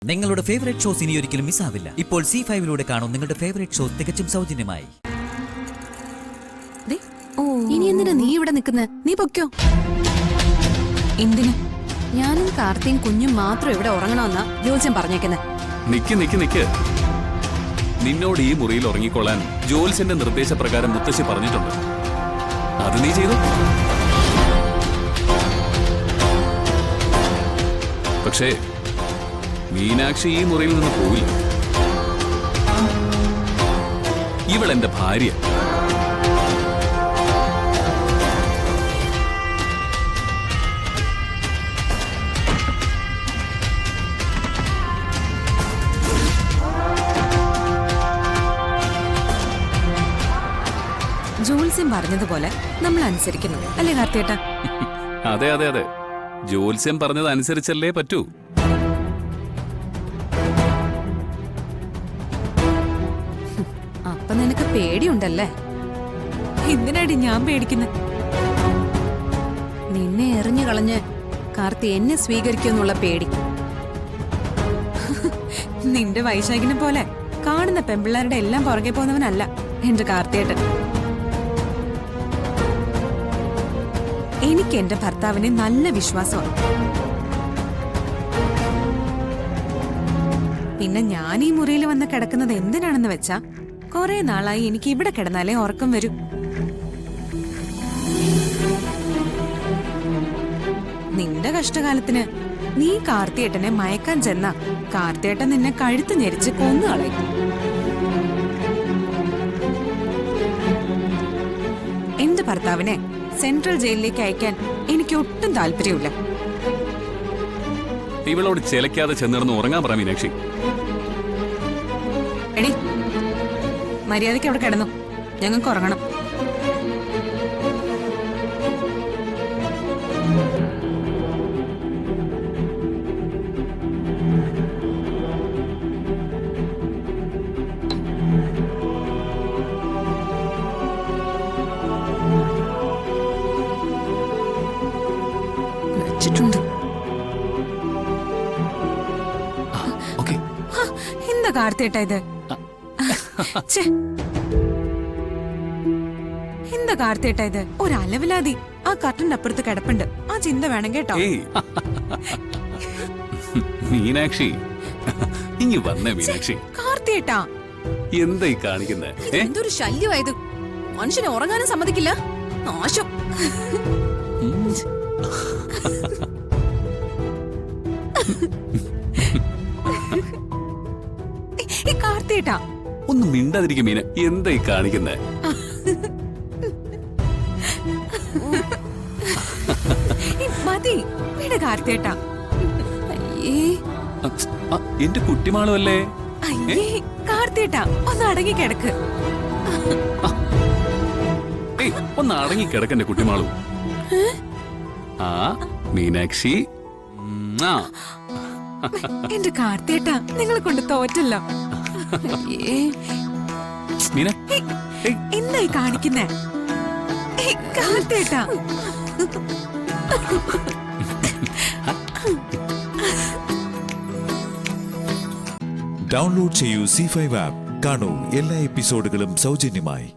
നിങ്ങളുടെ favourite shows ഇനി ഒരിക്കലും മിസ്സാവില്ല. ഇപ്പോൾ C5-ലൂടെ കാണും നിങ്ങളുടെ ഫേവറേറ്റ് ഷോസ് തികച്ചും സൗജന്യമായി. ഇനി എന്തിനാ നീ ഇവിടെ നിൽക്കുന്നത്? നീ പൊക്കോ. എന്തിന്? ഞാനും കാർത്തിയും കുഞ്ഞും മാത്രം ഇവിടെ ഉറങ്ങണമെന്നാ ജോത്സ്യം പറഞ്ഞേക്കുന്നത്. നിക്ക് നിന്നോട് ഈ മുറിയിൽ ഉറങ്ങിക്കൊള്ളാൻ ജോത്സ്യന്റെ നിർദ്ദേശപ്രകാരം മുത്തശ്ശി പറഞ്ഞിട്ടുണ്ട്. അത് നീ ചെയ്തു. പക്ഷേ മീനാക്ഷി ഈ മുറിയിൽ നിന്ന് പോവില്ല. ഇവളെന്റെ ഭാര്യ. ജോത്സ്യം പറഞ്ഞതുപോലെ നമ്മൾ അനുസരിക്കുന്നു അല്ലേ കാർത്തിയേട്ടാ? അതെ അതെ അതെ, ജോത്സ്യം പറഞ്ഞത് അനുസരിച്ചല്ലേ പറ്റൂ. അപ്പൊ നിനക്ക് പേടിയുണ്ടല്ലേ? എന്തിനാടി ഞാൻ പേടിക്കുന്നത്? നിന്നെ എറിഞ്ഞു കളഞ്ഞ് കാർത്തി എന്നെ സ്വീകരിക്കുമെന്നുള്ള പേടി. നിന്റെ വൈശാഖിനെ പോലെ കാണുന്ന പെമ്പിള്ളാരുടെ എല്ലാം പുറകെ പോകുന്നവനല്ല എന്റെ കാർത്തിയേട്ടൻ. എനിക്ക് എന്റെ ഭർത്താവിനെ നല്ല വിശ്വാസമാണ്. പിന്നെ ഞാൻ ഈ മുറിയിൽ വന്ന് കിടക്കുന്നത് എന്തിനാണെന്ന് വെച്ചാ, കുറെ നാളായി എനിക്ക് ഇവിടെ കിടന്നാലേ ഉറക്കം വരും. നിന്റെ കഷ്ടകാലത്തിന് നീ കാർത്തിയേട്ടനെ മയക്കാൻ ചെന്ന കാർത്തിയേട്ടൻ നിന്നെ കഴുത്ത് ഞെരിച്ച് കൊന്നുകളയും. എന്റെ ഭർത്താവിനെ സെൻട്രൽ ജയിലിലേക്ക് അയക്കാൻ എനിക്ക് ഒട്ടും താല്പര്യമില്ല. ഇവളോട് ചിലക്കാതെ ചെന്നിരുന്ന് ഉറങ്ങാൻ പറ മീനാക്ഷി. എടി, മര്യാദയ്ക്ക് അവിടെ കിടന്നു, ഞങ്ങൾക്ക് ഉറങ്ങണം. വെച്ചിട്ടുണ്ട്. എന്താ കാർത്തിയേട്ടാ ഇത്? എന്താ കാർത്തിയേട്ടാ ഇത്? ഒരു അലവിലാതി ആ കർട്ടന്റെ അപ്പുറത്ത് കിടപ്പുണ്ട്. ആ ചിന്ത വേണം കേട്ടോ. മീനാക്ഷി, ഇങ്ങ് വന്നേ മീനാക്ഷി. കാർത്തിയേട്ടാ, എന്തായി കാണിക്കുന്നേ? എന്തൊരു ശല്യമായത്! മനുഷ്യനെ ഉറങ്ങാനും സമ്മതിക്കില്ല. നാശം. കാർത്തിയേട്ടാ, ഒന്ന് മിണ്ടാതിരിക്കും മീന. എന്തായി കാണിക്കുന്നേ? മതി വീട് കാർത്തിയേട്ടാ. എന്റെ കുട്ടിമാളും അല്ലേ? അയ്യേ കാർത്തിയേട്ടാ, ഒന്ന് അടങ്ങി കിടക്ക്. ഒന്ന് അടങ്ങി കിടക്കന്റെ കുട്ടിമാളും. ആ മീനാക്ഷി, എന്റെ കാർത്തിയേട്ടാ, നിങ്ങളെ കൊണ്ട് തോറ്റല്ലോ. എന്തായി കാണിക്കുന്നേ? കാർത്തിയേട്ടാ, ഡൗൺലോഡ് ചെയ്യൂ C5 ആപ്പ്. കാണൂ എല്ലാ എപ്പിസോഡുകളും സൗജന്യമായി.